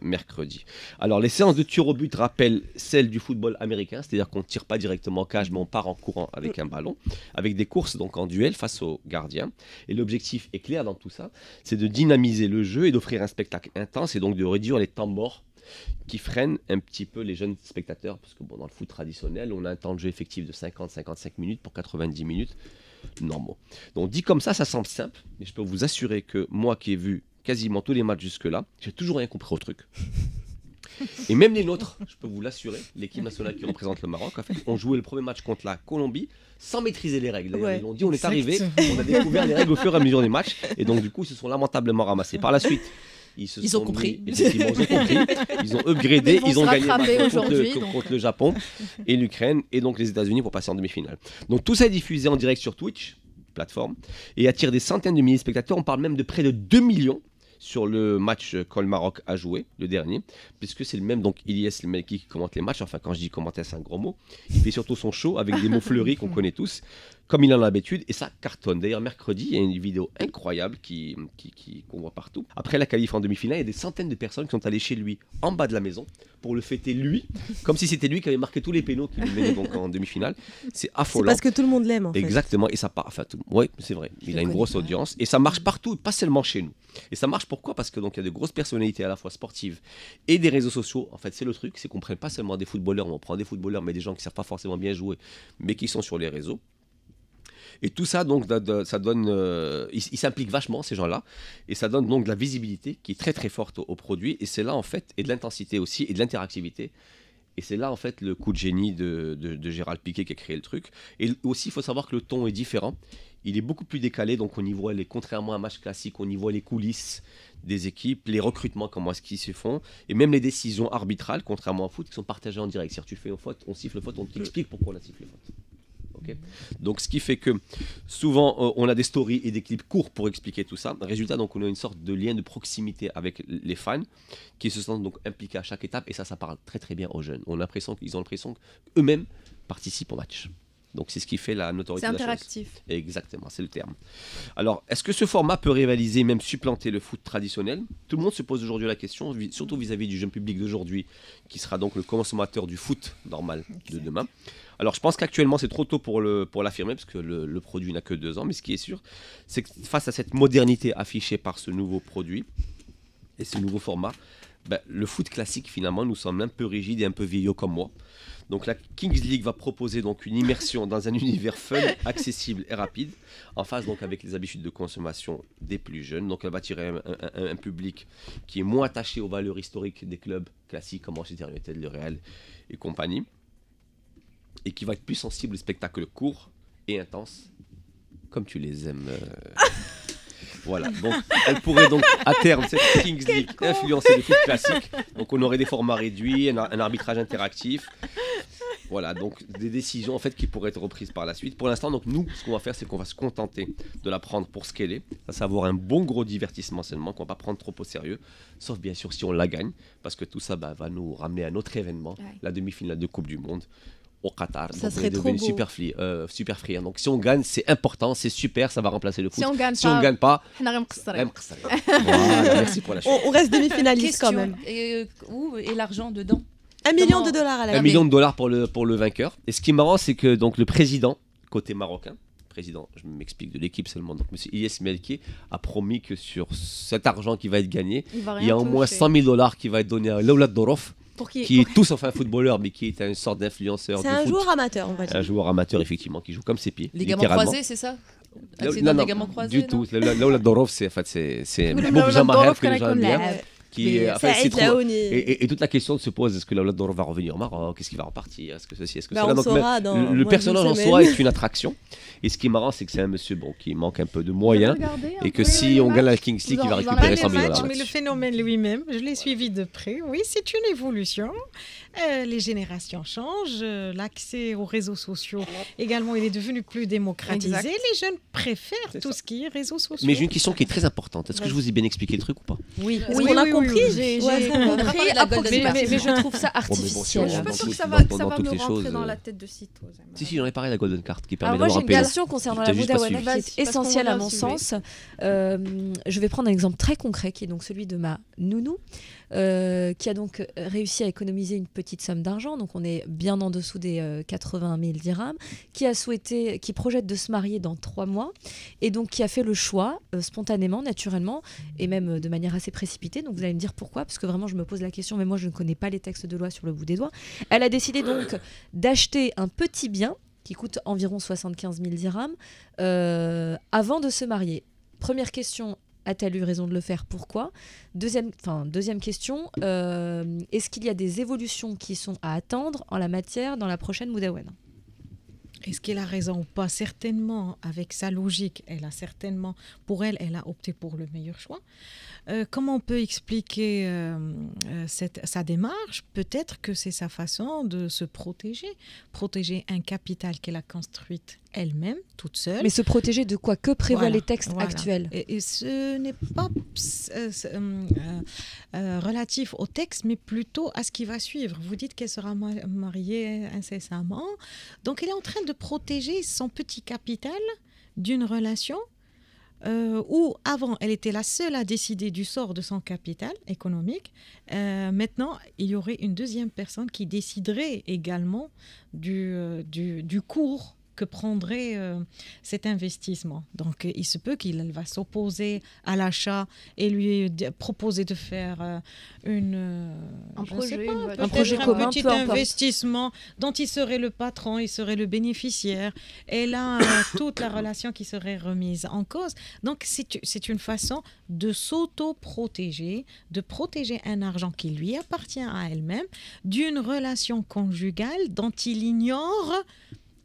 mercredi. Alors les séances de tir au but rappellent celles du football américain, c'est-à-dire qu'on ne tire pas directement en cage, mais on part en courant avec un ballon, avec des courses donc en duel face aux gardiens. Et l'objectif est clair dans tout ça, c'est de dynamiser le jeu et d'offrir un spectacle intense et donc de réduire les temps morts qui freinent un petit peu les jeunes spectateurs, parce que dans le foot traditionnel, on a un temps de jeu effectif de 50-55 minutes pour 90 minutes normaux. Donc dit comme ça semble simple, mais je peux vous assurer que moi qui ai vu quasiment tous les matchs jusque-là, j'ai toujours rien compris au truc. Et même les nôtres, je peux vous l'assurer, l'équipe nationale qui représente le Maroc, en fait, ont joué le premier match contre la Colombie sans maîtriser les règles. Ils ont dit, on est arrivé, on a découvert les règles au fur et à mesure des matchs, et donc du coup, ils se sont lamentablement ramassés. Par la suite, ils ont compris. Ils ont upgradé, ils ont gagné contre le Japon et l'Ukraine et donc les États-Unis pour passer en demi-finale. Donc tout ça est diffusé en direct sur Twitch, plateforme, et attire des centaines de milliers de spectateurs. On parle même de près de 2 millions sur le match que le Maroc a joué, le dernier, puisque c'est le même donc Ilyes El Melki qui commente les matchs. Enfin, quand je dis commenter, c'est un gros mot. Il fait surtout son show avec des mots fleuris qu'on connaît tous, comme il en a l'habitude, et ça cartonne. D'ailleurs, mercredi, il y a une vidéo incroyable qu'on voit partout. Après la qualif en demi-finale, il y a des centaines de personnes qui sont allées chez lui, en bas de la maison, pour le fêter lui, comme si c'était lui qui avait marqué tous les pénaux qui lui menaient donc en demi-finale. C'est affolant. C'est parce que tout le monde l'aime, en fait. Exactement, et ça part. Enfin, oui, c'est vrai. Il a une grosse audience, et ça marche partout, pas seulement chez nous. Et ça marche pourquoi? Parce que donc il y a de grosses personnalités à la fois sportives et des réseaux sociaux. En fait, c'est le truc, c'est qu'on ne prend pas seulement des footballeurs, on prend des footballeurs, mais des gens qui ne savent pas forcément bien jouer, mais qui sont sur les réseaux. Et tout ça, donc, ça donne. Ils s'impliquent vachement, ces gens-là. Et ça donne donc de la visibilité qui est très, très forte au produit. Et c'est là, en fait, et de l'intensité aussi, et de l'interactivité. Et c'est là, en fait, le coup de génie de Gérald Piqué qui a créé le truc. Et aussi, il faut savoir que le ton est différent. Il est beaucoup plus décalé. Donc, on y voit, contrairement à un match classique, on y voit les coulisses des équipes, les recrutements, comment est-ce qu'ils se font. Et même les décisions arbitrales, contrairement au foot, qui sont partagées en direct. C'est-à-dire, tu fais une faute, on siffle faute, on t'explique pourquoi on a sifflé faute. Okay. Donc ce qui fait que souvent on a des stories et des clips courts pour expliquer tout ça. Résultat, donc on a une sorte de lien de proximité avec les fans qui se sentent donc impliqués à chaque étape, et ça parle très très bien aux jeunes. On a l'impression qu'ils ont l'impression qu'eux-mêmes participent au match. Donc c'est ce qui fait la notoriété de la chose. C'est interactif. Exactement, c'est le terme. Alors, est-ce que ce format peut rivaliser, même supplanter le foot traditionnel? Tout le monde se pose aujourd'hui la question, surtout vis-à-vis du jeune public d'aujourd'hui, qui sera donc le consommateur du foot normal de demain. Alors, je pense qu'actuellement, c'est trop tôt pour l'affirmer, parce que le produit n'a que 2 ans. Mais ce qui est sûr, c'est que face à cette modernité affichée par ce nouveau produit et ce nouveau format, Le foot classique, finalement, nous semble un peu rigide et un peu vieillot comme moi. Donc la Kings League va proposer donc une immersion dans un univers fun, accessible et rapide, en phase donc avec les habitudes de consommation des plus jeunes. Donc elle va attirer un public qui est moins attaché aux valeurs historiques des clubs classiques comme Manchester United, le Real et compagnie, et qui va être plus sensible aux spectacles courts et intenses, comme tu les aimes. Voilà, donc elle pourrait donc à terme, cette Kings League, influencer le foot classique. Donc on aurait des formats réduits, un arbitrage interactif. Voilà, donc des décisions en fait qui pourraient être reprises par la suite. Pour l'instant, donc nous, ce qu'on va faire, c'est qu'on va se contenter de la prendre pour ce qu'elle est, à savoir un bon gros divertissement seulement, qu'on va pas prendre trop au sérieux, sauf bien sûr si on la gagne, parce que tout ça va nous ramener à un autre événement, la demi-finale de Coupe du Monde au Qatar. Ça donc serait trop beau. super friand. Donc si on gagne, c'est important, c'est super, ça va remplacer le foot. Si on gagne pas, voilà, merci pour la chute. On reste demi-finaliste quand Question. même. Où est l'argent dedans? $1 million à la $1 clé. million pour le vainqueur. Et ce qui est marrant, c'est que donc, le président, côté marocain, je m'explique de l'équipe seulement, donc M. Ilyes Melki a promis que sur cet argent qui va être gagné, il y a au moins $100 000 qui va être donné à Laoulat Dorof, qui est tout sauf un footballeur, mais qui est une sorte d'influenceur C'est du un foot. joueur amateur, on va dire. Un joueur amateur, effectivement, qui joue comme ses pieds. Ligaments littéralement. croisés, c'est ça? Non, Accident non, de ligaments croisés, du non tout. Laoulat Dorof, c'est un Laoulat mot que Dorof, les gens aiment bien. Saïd Laouni. Et toute la question se pose, est-ce que Laoulat Dorof va revenir au Maroc? Est-ce qu'il va repartir? Est-ce que ceci? Est-ce que cela? On Donc, saura dans le moins d'une personnage en semaine. soi est une attraction. Et ce qui est marrant, c'est que c'est un monsieur qui manque un peu de moyens. Et que si on gagne la Kings League, il va récupérer $100 000. Mais le phénomène lui-même, je l'ai suivi de près. Oui, c'est une évolution. Les générations changent. L'accès aux réseaux sociaux, également, il est devenu plus démocratisé. Exact. Les jeunes préfèrent C'est tout ça. ce qui est réseaux sociaux. Mais j'ai une question qui est très importante. Est-ce que je vous ai bien expliqué le truc ou pas? Oui, Est-ce qu'on a compris J'ai Ouais. compris, la Golden Party. mais je trouve ça bon, artificiel. Je suis dans pas sûre tout- que ça dans- va, dans que ça va toutes me les rentrer choses, dans la tête de sitôt. Si, j'en ai parlé de la Golden Card qui permet Alors moi d'avoir j'ai un une pays. question concernant T'as la juste pas Moudawana suivi. qui est Vas-y, parce essentielle qu'on à va mon au sujet. sens. Je vais prendre un exemple très concret qui est donc celui de ma nounou qui a donc réussi à économiser une petite somme d'argent, donc on est bien en dessous des 80 000 dirhams, qui projette de se marier dans 3 mois et donc qui a fait le choix spontanément, naturellement et même de manière assez précipitée. Donc vous allez me dire pourquoi, parce que vraiment je me pose la question, mais moi je ne connais pas les textes de loi sur le bout des doigts. Elle a décidé donc d'acheter un petit bien qui coûte environ 75 000 dirhams avant de se marier. Première question, a-t-elle eu raison de le faire? Pourquoi? Deuxième question, est-ce qu'il y a des évolutions qui sont à attendre en la matière dans la prochaine Moudawana? Est-ce qu'elle a raison ou pas? Certainement, avec sa logique, elle a opté pour le meilleur choix. Comment on peut expliquer sa démarche? Peut-être que c'est sa façon de se protéger un capital qu'elle a construit elle-même, toute seule. Mais se protéger de quoi? Que prévoient Voilà, les textes voilà. actuels? Et ce n'est pas relatif au texte, mais plutôt à ce qui va suivre. Vous dites qu'elle sera mariée incessamment. Donc, elle est en train de protéger son petit capital d'une relation où avant, elle était la seule à décider du sort de son capital économique. Maintenant, il y aurait une deuxième personne qui déciderait également du cours que prendrait cet investissement. Donc, il se peut qu'il va s'opposer à l'achat et lui proposer de faire un un projet commun, petit peu importe. investissement dont il serait le patron, il serait le bénéficiaire. Et là, toute la relation qui serait remise en cause. Donc, c'est une façon de s'auto-protéger, de protéger un argent qui lui appartient à elle-même, d'une relation conjugale dont il ignore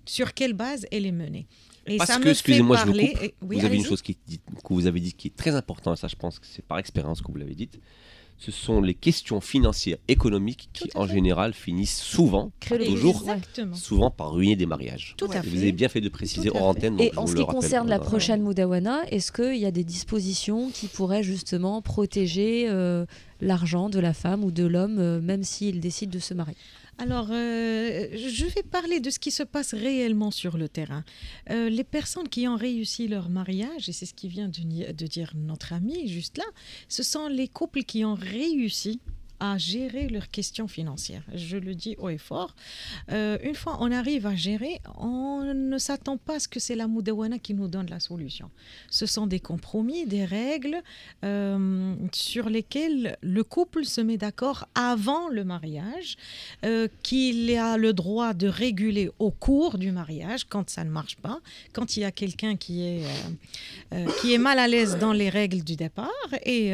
sur quelle base elle est menée. Et Parce ça que, me excusez-moi, fait je vous parler... coupe. Oui, Vous avez une allez-y. chose que vous avez dit qui est très importante, ça je pense que c'est par expérience que vous l'avez dite. Ce sont les questions financières, économiques qui Tout à en fait. général finissent souvent, Créer le toujours, Exactement. souvent par ruiner des mariages. Tout à Et fait. vous avez bien fait de préciser Tout à hors fait. antenne. donc Et je en vous ce le qui rappelle. concerne la prochaine Moudawana, est-ce qu'il y a des dispositions qui pourraient justement protéger l'argent de la femme ou de l'homme, même s'il décide de se marier? Alors, je vais parler de ce qui se passe réellement sur le terrain. Les personnes qui ont réussi leur mariage, et c'est ce qui vient de dire notre ami juste là, ce sont les couples qui ont réussi à gérer leurs questions financières. Je le dis haut et fort. Une fois on arrive à gérer, on ne s'attend pas à ce que c'est la Moudawana qui nous donne la solution. Ce sont des compromis, des règles sur lesquelles le couple se met d'accord avant le mariage, qu'il a le droit de réguler au cours du mariage quand ça ne marche pas, quand il y a quelqu'un qui est mal à l'aise dans les règles du départ. Et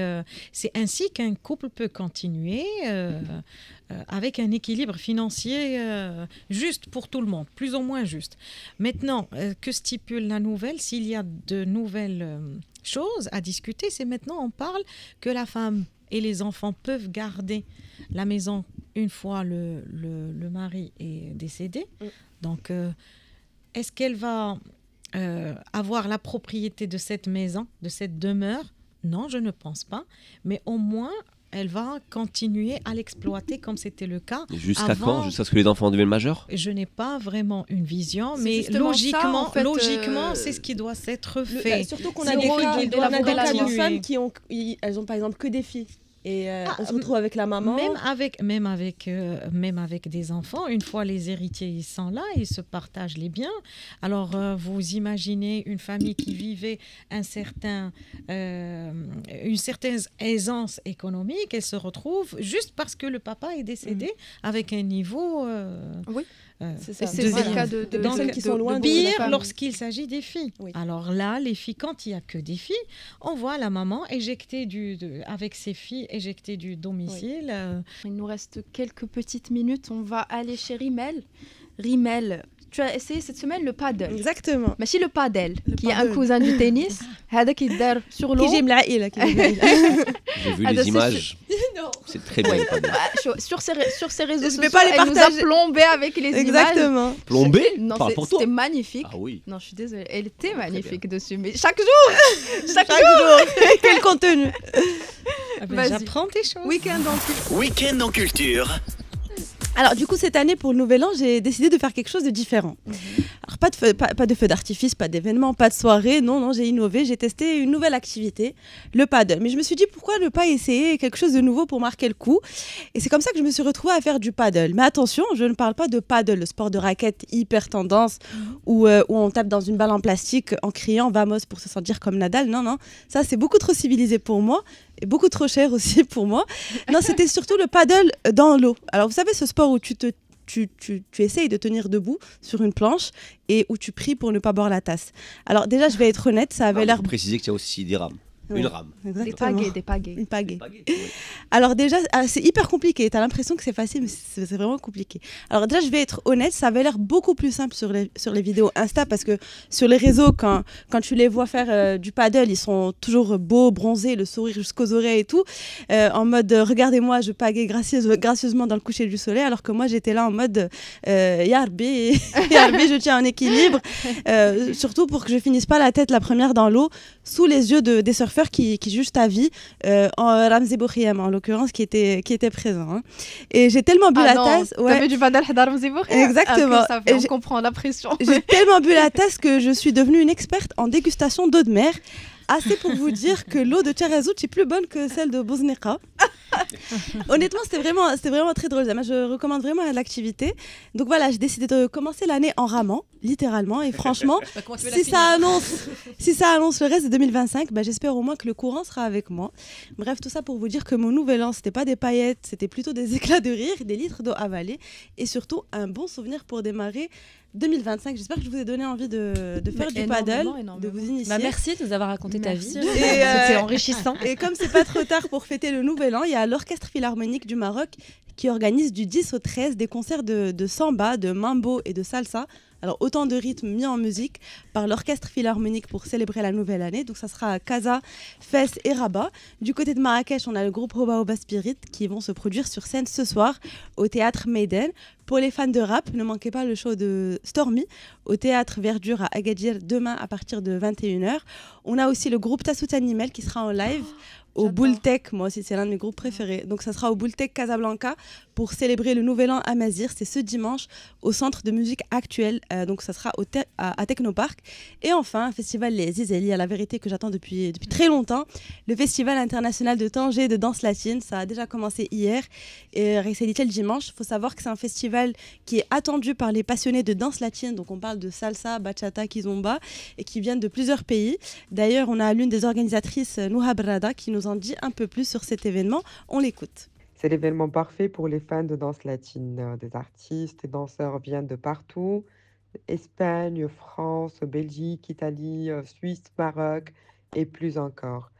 c'est ainsi qu'un couple peut continuer avec un équilibre financier juste pour tout le monde, plus ou moins juste. Maintenant, que stipule la nouvelle? S'il y a de nouvelles choses à discuter, c'est maintenant on parle que la femme et les enfants peuvent garder la maison une fois le mari est décédé. Donc, est-ce qu'elle va avoir la propriété de cette maison, de cette demeure? Non, je ne pense pas. Mais au moins, elle va continuer à l'exploiter comme c'était le cas. Jusqu'à avant. quand? Jusqu'à ce que les enfants deviennent majeurs? Je n'ai pas vraiment une vision, C'est mais justement logiquement, ça, en fait, logiquement, c'est ce qui doit s'être fait. Surtout qu'on C'est a des drôle, cas, il on a doit des cas de continuer. femmes elles ont par exemple que des filles. Et on se retrouve avec la maman. Même avec des enfants, une fois les héritiers ils sont là, ils se partagent les biens. Alors vous imaginez une famille qui vivait une certaine aisance économique, elle se retrouve juste parce que le papa est décédé avec un niveau. Oui. C'est ça. C'est le cas de personnes qui sont loin de la pire femme. lorsqu'il s'agit des filles. Oui. Alors là, les filles, quand il n'y a que des filles, on voit la maman éjecter avec ses filles éjectées du domicile. Il nous reste quelques petites minutes. On va aller chez Rimel. Rimel, tu as essayé cette semaine le paddle. Exactement. Mais si le paddle, qui est un paddle. cousin du tennis, هذا qui dort sur l'eau. J'ai J'ai vu Ah, les c'est images. C'est très bien. le paddle. Sur ses réseaux Je sociaux, vais pas les elle nous a partager. plombé avec les images. Exactement. Plombé? Non, Parle pour toi. c'était magnifique. Ah oui. Non, je suis désolée. Elle était magnifique dessus. Mais chaque jour Chaque jour. Quel contenu. Ah ben, Vas-y. j'apprends des choses. Week-end en plus. Week-end en culture. Alors du coup cette année pour le Nouvel An j'ai décidé de faire quelque chose de différent. Alors pas de feu d'artifice, pas d'événement, pas de soirée, non j'ai innové, j'ai testé une nouvelle activité, le paddle. Mais je me suis dit pourquoi ne pas essayer quelque chose de nouveau pour marquer le coup. Et c'est comme ça que je me suis retrouvée à faire du paddle. Mais attention, je ne parle pas de paddle, le sport de raquette hyper tendance où on tape dans une balle en plastique en criant vamos pour se sentir comme Nadal. Non, ça c'est beaucoup trop civilisé pour moi. Et beaucoup trop cher aussi pour moi. Non, c'était surtout le paddle dans l'eau. Alors, vous savez, ce sport où tu essayes de tenir debout sur une planche et où tu pries pour ne pas boire la tasse. Alors, déjà, je vais être honnête, ça avait Il l'air... faut préciser que tu as aussi des rames. Ouais. Une rame. Exactement. Des pagaies. Une pagaie. Oui. Alors déjà, c'est hyper compliqué. Tu as l'impression que c'est facile, mais c'est vraiment compliqué. Alors déjà, je vais être honnête, ça avait l'air beaucoup plus simple sur les vidéos Insta parce que sur les réseaux, quand tu les vois faire du paddle, ils sont toujours beaux, bronzés, le sourire jusqu'aux oreilles et tout, en mode regardez-moi, je pagaie gracieusement dans le coucher du soleil, alors que moi, j'étais là en mode Yarbi, je tiens un équilibre, surtout pour que je finisse pas la tête la première dans l'eau, sous les yeux des surfeurs qui jugent ta vie, en Ramzi Boukhiyam en l'occurrence qui était présent. Hein. Et j'ai tellement bu la tasse. T'as vu du paddle Hadar Mzibour? Exactement. Ça fait, on comprend la pression. J'ai tellement bu la tasse que je suis devenue une experte en dégustation d'eau de mer. Assez pour vous dire que l'eau de Tarazout est plus bonne que celle de Bozneqa. Honnêtement, c'était vraiment très drôle. Moi, je recommande vraiment l'activité. Donc voilà, j'ai décidé de commencer l'année en ramant, littéralement. Et franchement, si ça annonce le reste de 2025, j'espère au moins que le courant sera avec moi. Bref, tout ça pour vous dire que mon nouvel an, c'était pas des paillettes, c'était plutôt des éclats de rire, des litres d'eau avalés et surtout un bon souvenir pour démarrer 2025. J'espère que je vous ai donné envie de faire du paddle, de vous initier. Merci de nous avoir raconté ta vie. C'était enrichissant. Et comme c'est pas trop tard pour fêter le nouvel an, il y a l'Orchestre Philharmonique du Maroc qui organise du 10 au 13 des concerts de samba, de mambo et de salsa. Alors autant de rythmes mis en musique par l'Orchestre Philharmonique pour célébrer la nouvelle année. Donc ça sera à Casa, Fès et Rabat. Du côté de Marrakech, on a le groupe Oba Oba Spirit qui vont se produire sur scène ce soir au Théâtre Maiden. Pour les fans de rap, ne manquez pas le show de Stormy au Théâtre Verdure à Agadir demain à partir de 21h. On a aussi le groupe Tassout Animal qui sera en live au J'adore. Boultec. Moi aussi, c'est l'un de mes groupes préférés. Donc, ça sera au Boultec Casablanca pour célébrer le Nouvel An à Mazir. C'est ce dimanche au Centre de musique actuel. Donc, ça sera à Technopark. Et enfin, un festival Les Zizeli, à la vérité que j'attends depuis très longtemps. Le Festival international de Tanger de danse latine. Ça a déjà commencé hier et c'est le dimanche. Il faut savoir que c'est un festival qui est attendu par les passionnés de danse latine. Donc, on parle de salsa, bachata, kizomba et qui viennent de plusieurs pays. D'ailleurs, on a l'une des organisatrices, Nouha Brada, qui nous en dit un peu plus sur cet événement. On l'écoute. C'est l'événement parfait pour les fans de danse latine. Des artistes et danseurs viennent de partout. Espagne, France, Belgique, Italie, Suisse, Maroc et plus encore.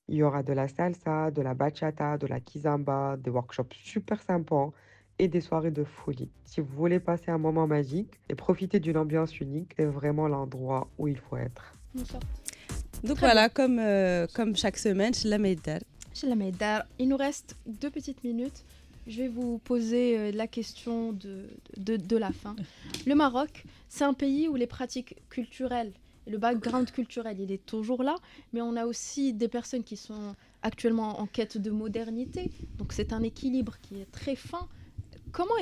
Il y aura de la salsa, de la bachata, de la kizomba, des workshops super sympas et des soirées de folie. Si vous voulez passer un moment magique et profiter d'une ambiance unique, c'est vraiment l'endroit où il faut être. Donc voilà, comme chaque semaine, chez la Meïdar. Chez la Meïdar, il nous reste 2 petites minutes. Je vais vous poser la question de la fin. Le Maroc, c'est un pays où les pratiques culturelles, et le background culturel, il est toujours là, mais on a aussi des personnes qui sont actuellement en quête de modernité. Donc c'est un équilibre qui est très fin. Comment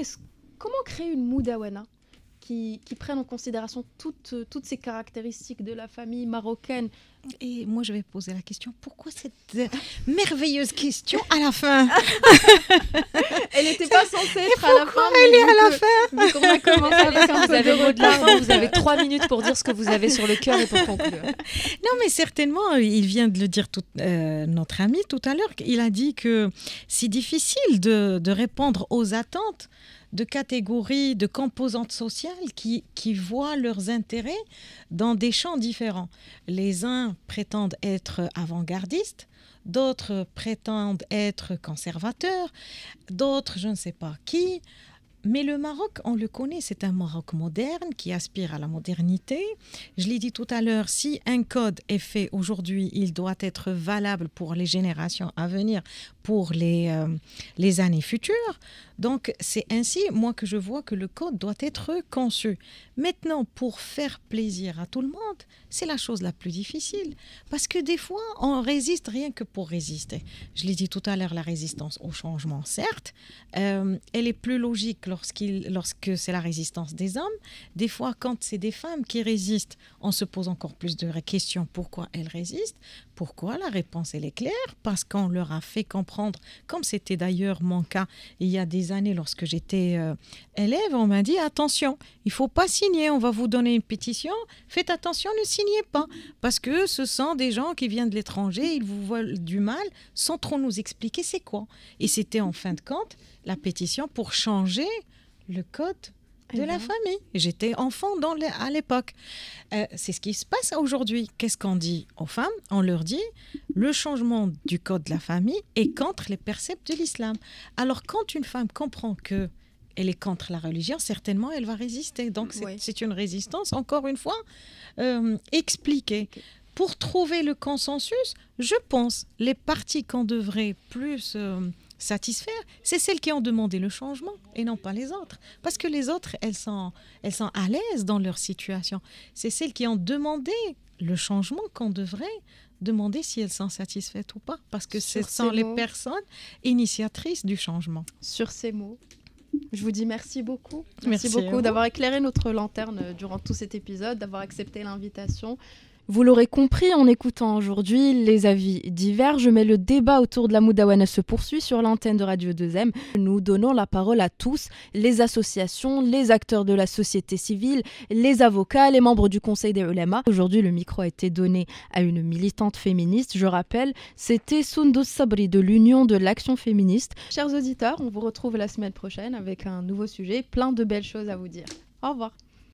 créer une Moudawana qui prenne en considération toutes ces caractéristiques de la famille marocaine? Et moi, je vais poser la question, pourquoi cette merveilleuse question à la fin? Elle n'était pas censée être à la fin. Elle est à la fin. Vu qu'on a commencé avec un Vous peu avez de le mot de la retard. fin, vous avez 3 minutes pour dire ce que vous avez sur le cœur et pour conclure. Non, mais certainement, il vient de le dire notre ami tout à l'heure. Il a dit que c'est difficile de répondre aux attentes de catégories, de composantes sociales qui voient leurs intérêts dans des champs différents. Les uns prétendent être avant-gardistes, d'autres prétendent être conservateurs, d'autres je ne sais pas qui. Mais le Maroc, on le connaît, c'est un Maroc moderne qui aspire à la modernité. Je l'ai dit tout à l'heure, si un code est fait aujourd'hui, il doit être valable pour les générations à venir, pour les années futures. Donc, c'est ainsi, moi, que je vois que le code doit être conçu. Maintenant, pour faire plaisir à tout le monde, c'est la chose la plus difficile. Parce que des fois, on résiste rien que pour résister. Je l'ai dit tout à l'heure, la résistance au changement, certes, elle est plus logique lorsque c'est la résistance des hommes. Des fois, quand c'est des femmes qui résistent, on se pose encore plus de questions. Pourquoi elles résistent? Pourquoi? La réponse, elle est claire. Parce qu'on leur a fait comprendre, comme c'était d'ailleurs mon cas il y a des années lorsque j'étais élève, on m'a dit attention, il ne faut pas signer, on va vous donner une pétition, faites attention, ne signez pas, parce que ce sont des gens qui viennent de l'étranger, ils vous veulent du mal, sans trop nous expliquer c'est quoi. Et c'était en fin de compte la pétition pour changer le code de la famille. J'étais enfant à l'époque. C'est ce qui se passe aujourd'hui. Qu'est-ce qu'on dit aux femmes? On leur dit le changement du code de la famille est contre les préceptes de l'islam. Alors quand une femme comprend que elle est contre la religion, certainement elle va résister. Donc c'est une résistance, encore une fois, expliquée. Pour trouver le consensus, je pense les parties qu'on devrait plus satisfaire, c'est celles qui ont demandé le changement et non pas les autres. Parce que les autres, elles sont à l'aise dans leur situation. C'est celles qui ont demandé le changement qu'on devrait demander si elles sont satisfaites ou pas. Parce que ce sont les personnes initiatrices du changement. Sur ces mots, je vous dis merci beaucoup. Merci beaucoup d'avoir éclairé notre lanterne durant tout cet épisode, d'avoir accepté l'invitation. Vous l'aurez compris en écoutant aujourd'hui, les avis divergent, mais le débat autour de la Moudawana se poursuit sur l'antenne de Radio 2M. Nous donnons la parole à tous, les associations, les acteurs de la société civile, les avocats, les membres du Conseil des Ulema. Aujourd'hui, le micro a été donné à une militante féministe. Je rappelle, c'était Soundous Sabri de l'Union de l'Action Féministe. Chers auditeurs, on vous retrouve la semaine prochaine avec un nouveau sujet, plein de belles choses à vous dire. Au revoir.